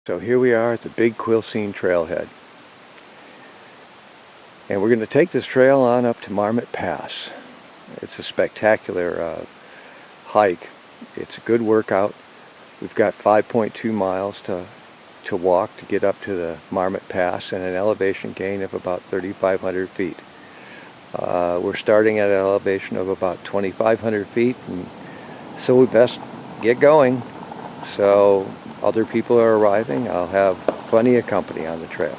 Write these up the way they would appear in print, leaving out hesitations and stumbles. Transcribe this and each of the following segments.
So here we are at the big Quilcene trailhead. And we're going to take this trail on up to Marmot Pass. It's a spectacular hike. It's a good workout. We've got 5.2 miles to walk to get up to the Marmot Pass and an elevation gain of about 3,500 feet. We're starting at an elevation of about 2,500 feet, and so we best get going. So other people are arriving. I'll have plenty of company on the trail.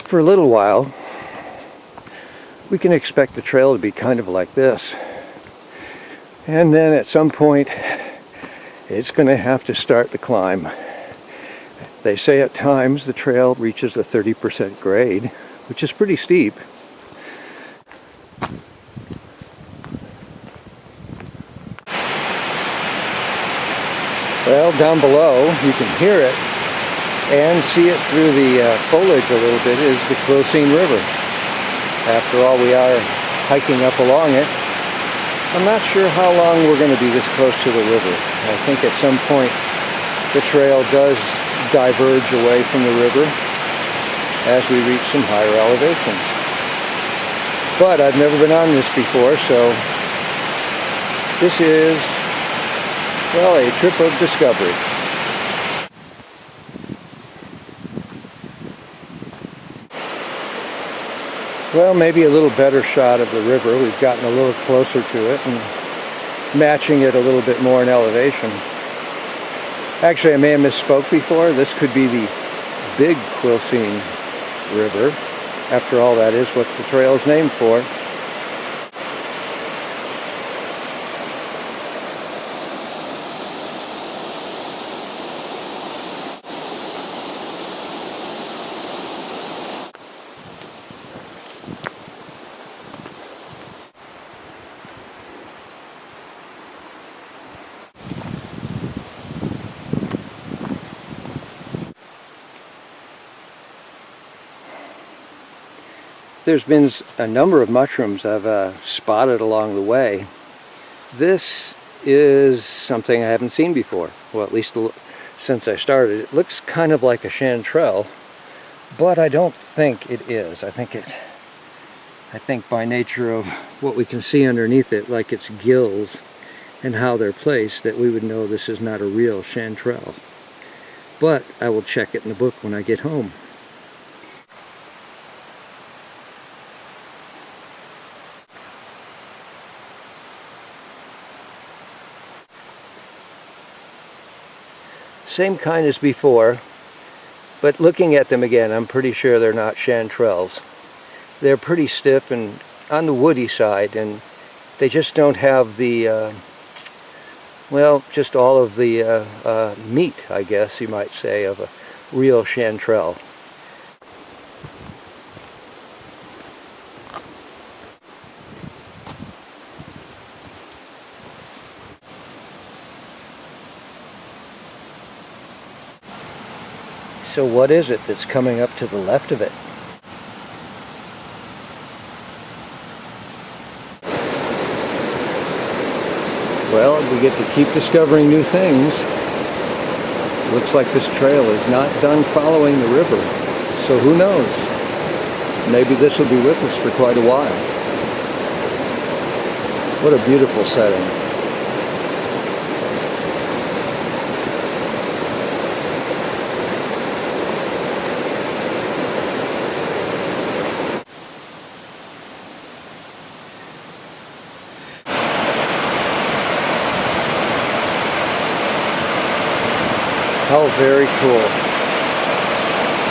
For a little while, we can expect the trail to be kind of like this. And then at some point, it's going to have to start the climb. They say at times the trail reaches a 30% grade, which is pretty steep. Well, down below, you can hear it and see it through the foliage a little bit is the Quilcene River. After all, we are hiking up along it. I'm not sure how long we're going to be this close to the river. I think at some point the trail does diverge away from the river as we reach some higher elevations. But I've never been on this before, so this is, well, a trip of discovery. Well, maybe a little better shot of the river. We've gotten a little closer to it and matching it a little bit more in elevation. Actually, I may have misspoke before. This could be the big Quilcene River. After all, that is what the trail is named for. There's been a number of mushrooms I've spotted along the way. This is something I haven't seen before. Well, at least since I started. It looks kind of like a chanterelle, but I don't think it is. I think by nature of what we can see underneath it, like its gills and how they're placed, that we would know this is not a real chanterelle. But I will check it in the book when I get home. Same kind as before, but looking at them again, I'm pretty sure they're not chanterelles. They're pretty stiff and on the woody side, and they just don't have the, well, just all of the meat, I guess you might say, of a real chanterelle. So what is it that's coming up to the left of it? Well, we get to keep discovering new things. Looks like this trail is not done following the river. So who knows? Maybe this will be with us for quite a while. What a beautiful setting. Oh, very cool.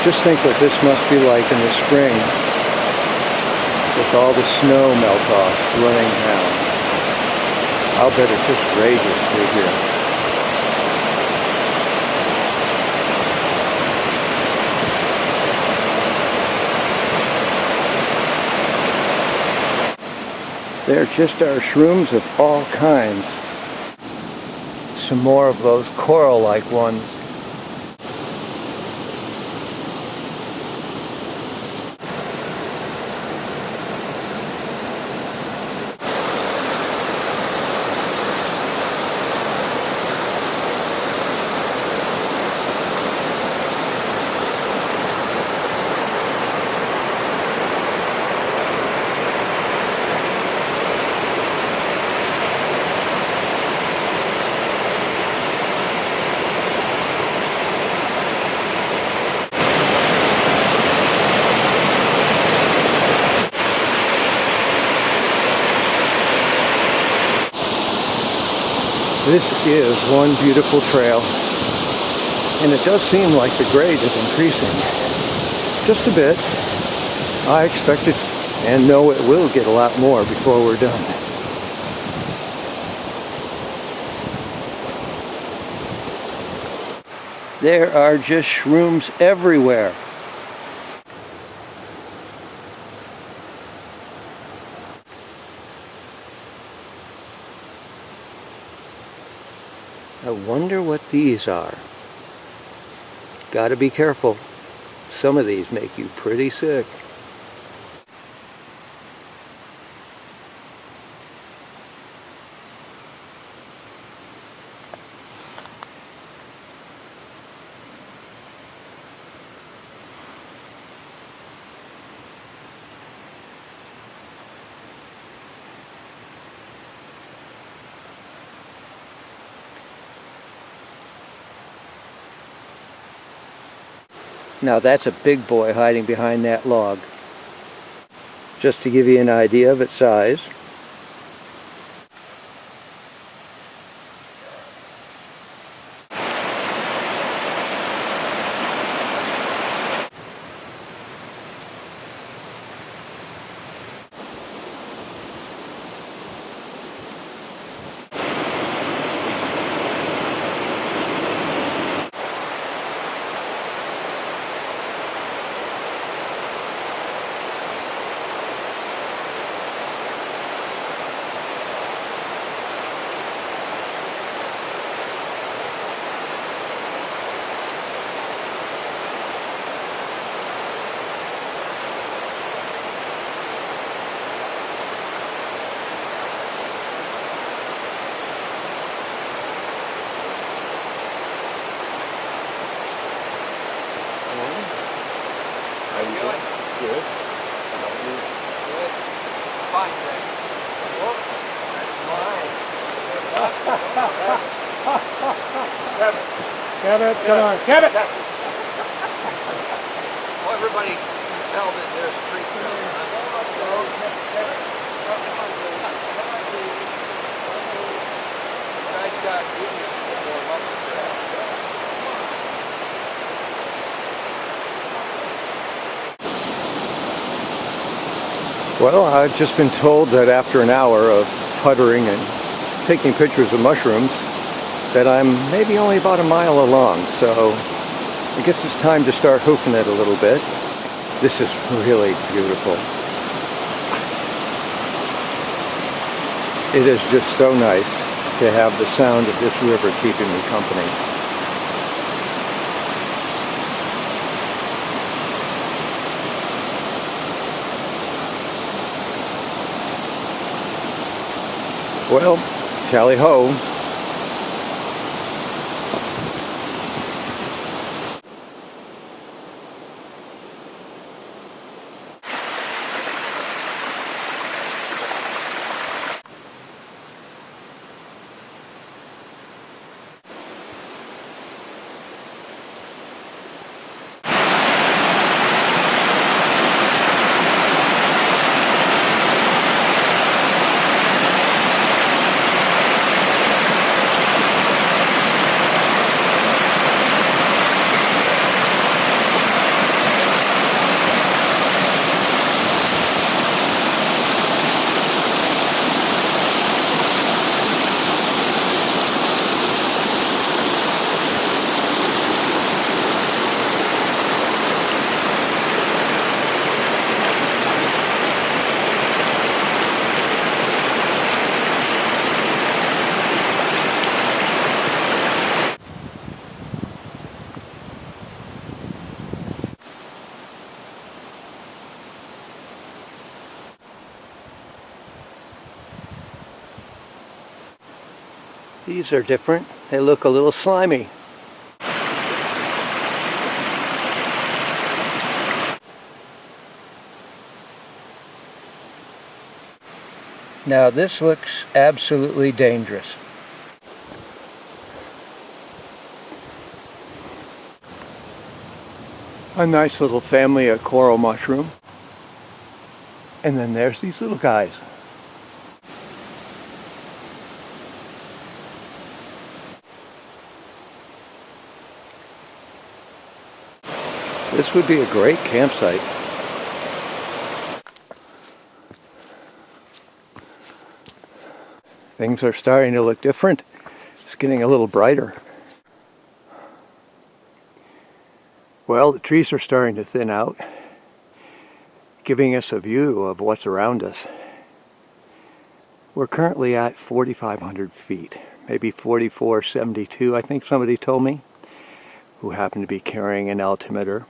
Just think what this must be like in the spring with all the snow melt off running down. I'll bet it just rages through here. There just are shrooms of all kinds. Some more of those coral-like ones. This is one beautiful trail, and it does seem like the grade is increasing just a bit. I expect it and know it will get a lot more before we're done. There are just shrooms everywhere. I wonder what these are. Gotta be careful. Some of these make you pretty sick. Now that's a big boy hiding behind that log. Just to give you an idea of its size. How you doing? Good. How about you? Good. Fine, thanks. Whoop. That's mine. Kevin. Kevin, come on. Kevin! Well, everybody can tell that there's street trail. You guys got videos to warm up the trail. Well, I've just been told that after an hour of puttering and taking pictures of mushrooms that I'm maybe only about a mile along, so I guess it's time to start hoofing it a little bit. This is really beautiful. It is just so nice to have the sound of this river keeping me company. Well, tally ho. These are different. They look a little slimy. Now this looks absolutely dangerous. A nice little family of coral mushroom. And then there's these little guys. This would be a great campsite. Things are starting to look different. It's getting a little brighter. Well, the trees are starting to thin out, giving us a view of what's around us. We're currently at 4,500 feet, maybe 4,472, I think somebody told me, who happened to be carrying an altimeter.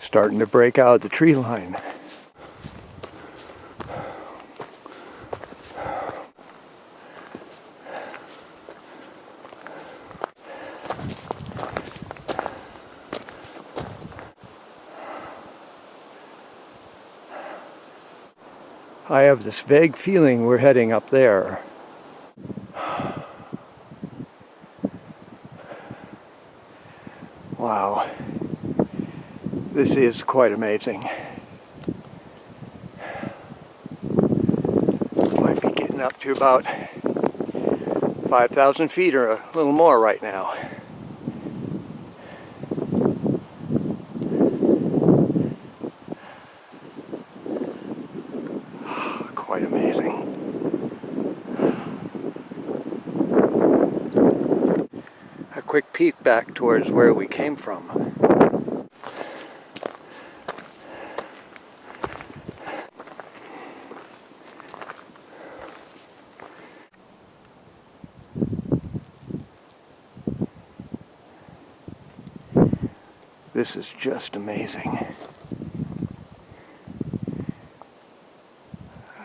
Starting to break out the tree line. I have this vague feeling we're heading up there. Wow. This is quite amazing. Might be getting up to about 5,000 feet or a little more right now. Quite amazing. A quick peek back towards where we came from. This is just amazing.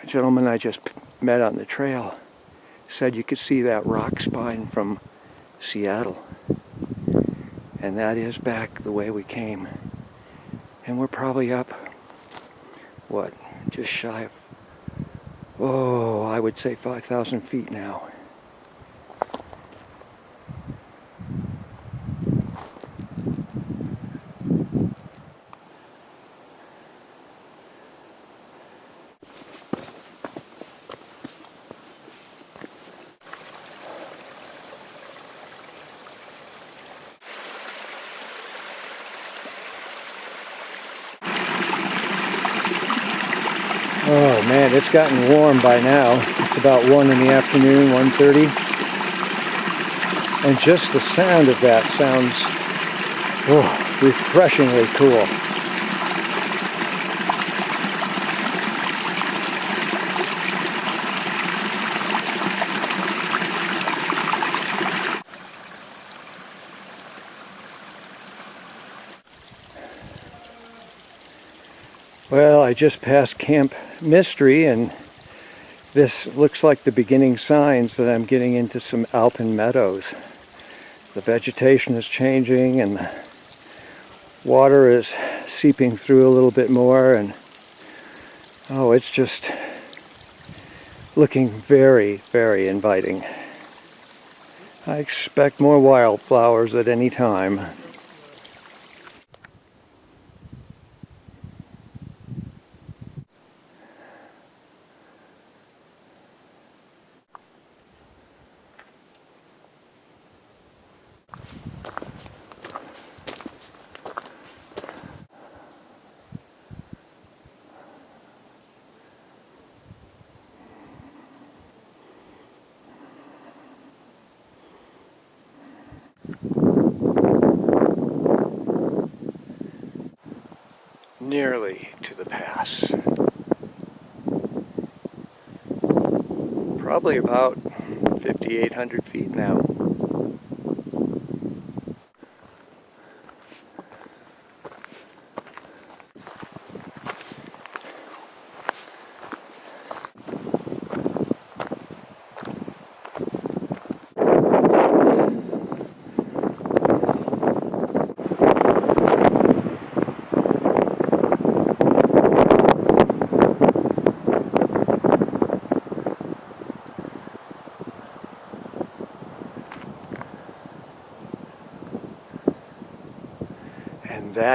A gentleman I just met on the trail said you could see that rock spine from Seattle. And that is back the way we came. And we're probably up, what, just shy of, oh, I would say 5,000 feet now. Oh man, it's gotten warm by now. It's about 1 in the afternoon, 1:30. And just the sound of that sounds refreshingly cool. Well, I just passed Camp Mystery, and this looks like the beginning signs that I'm getting into some alpine meadows. The vegetation is changing and the water is seeping through a little bit more, and oh, it's just looking very, very inviting. I expect more wildflowers at any time. Nearly to the pass. Probably about 5,800 feet now.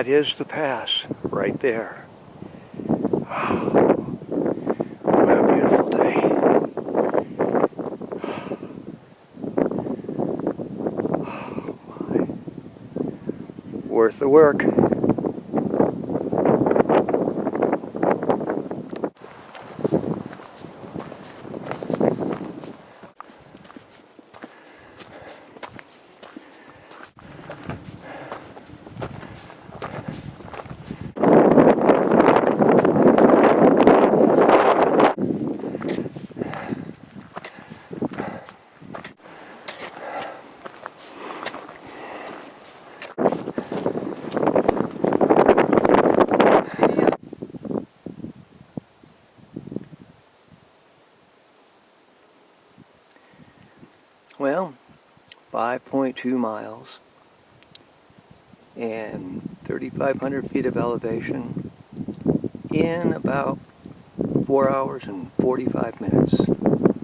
that is the pass right there. What a beautiful day. Oh my. Worth the work. Well, 5.2 miles and 3,500 feet of elevation in about 4 hours and 45 minutes.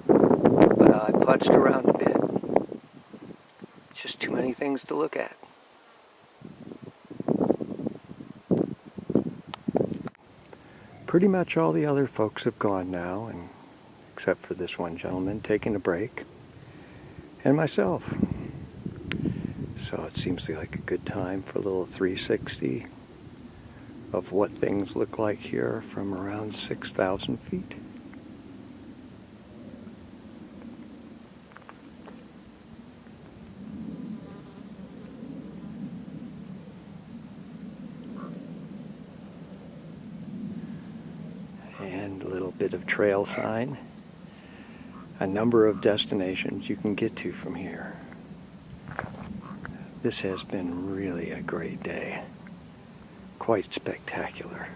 But I putzed around a bit. Just too many things to look at. Pretty much all the other folks have gone now, and except for this one gentleman taking a break. And myself. So it seems like a good time for a little 360 of what things look like here from around 6,000 feet. And a little bit of trail sign. A number of destinations you can get to from here. This has been really a great day. Quite spectacular.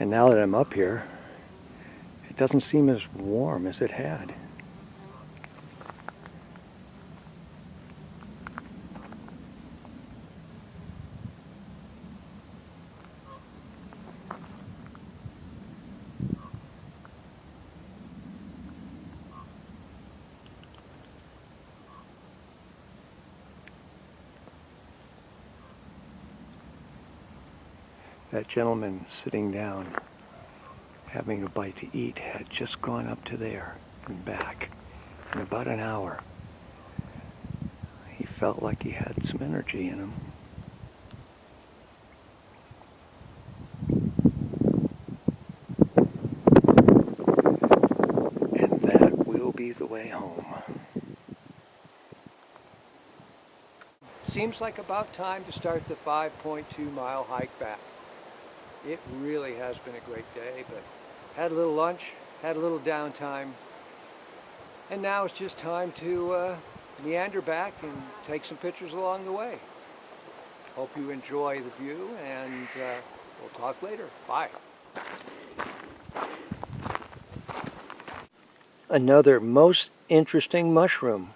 And now that I'm up here, it doesn't seem as warm as it had. That gentleman sitting down, having a bite to eat, had just gone up to there and back in about an hour. He felt like he had some energy in him. And that will be the way home. Seems like about time to start the 5.2 mile hike back. It really has been a great day, but had a little lunch, had a little downtime, and now it's just time to meander back and take some pictures along the way. Hope you enjoy the view, and we'll talk later. Bye. Another most interesting mushroom.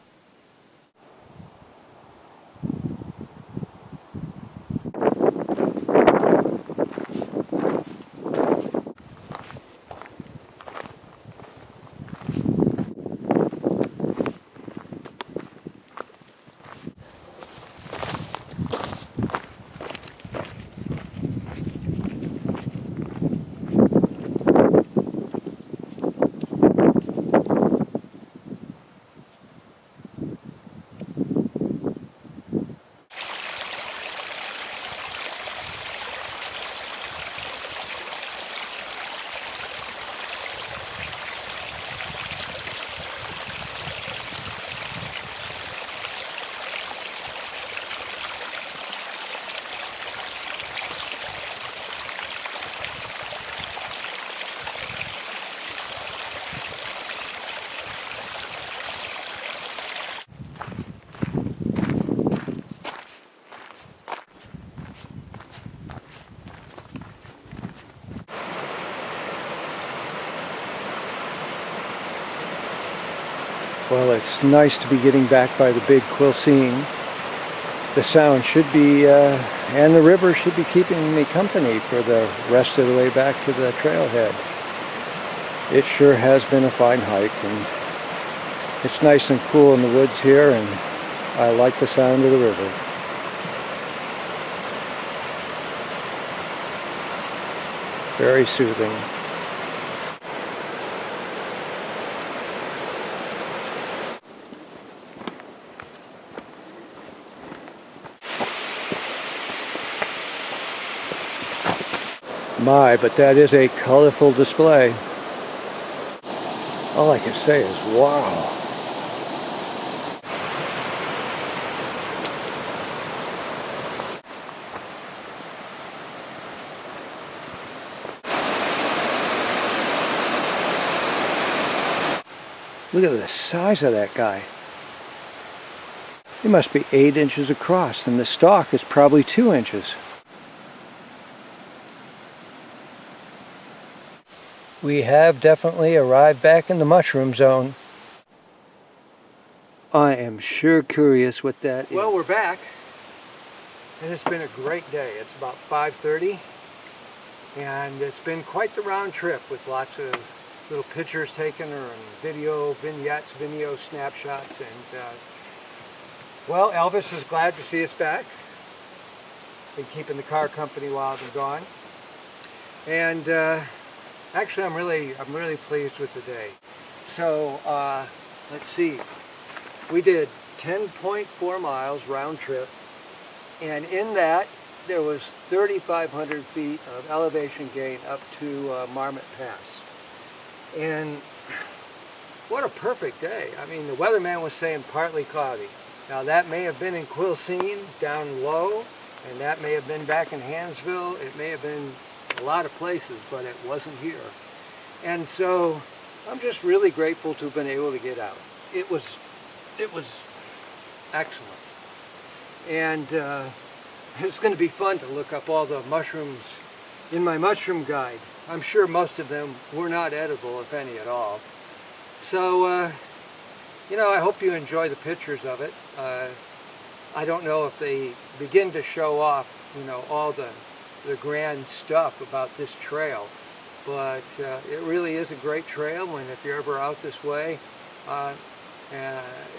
Well, it's nice to be getting back by the big Quilcene. The sound should be, and the river should be keeping me company for the rest of the way back to the trailhead. It sure has been a fine hike, and it's nice and cool in the woods here, and I like the sound of the river. Very soothing. My, but that is a colorful display. All I can say is wow. Look at the size of that guy. He must be 8 inches across, and the stalk is probably 2 inches. We have definitely arrived back in the mushroom zone. I am sure curious what that is. Well, we're back, and it's been a great day. It's about 5:30, and it's been quite the round trip with lots of little pictures taken and video vignettes, video snapshots, and well, Elvis is glad to see us back. Been keeping the car company while I've been gone, and actually, I'm really pleased with the day. So let's see. We did 10.4 miles round trip, and in that there was 3,500 feet of elevation gain up to Marmot Pass. And what a perfect day. I mean, the weatherman was saying partly cloudy. Now that may have been in Quilcene down low, and that may have been back in Hansville. It may have been a lot of places, but it wasn't here. And so I'm just really grateful to have been able to get out. It was excellent. And it's going to be fun to look up all the mushrooms in my mushroom guide. I'm sure most of them were not edible, if any at all. So, you know, I hope you enjoy the pictures of it. I don't know if they begin to show off, you know, all the grand stuff about this trail, but it really is a great trail, and if you're ever out this way,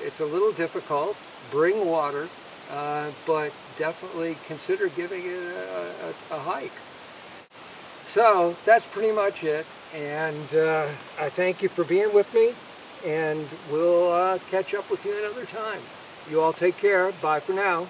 it's a little difficult. Bring water, but definitely consider giving it a hike. So that's pretty much it, and I thank you for being with me, and we'll catch up with you another time. You all take care. Bye for now.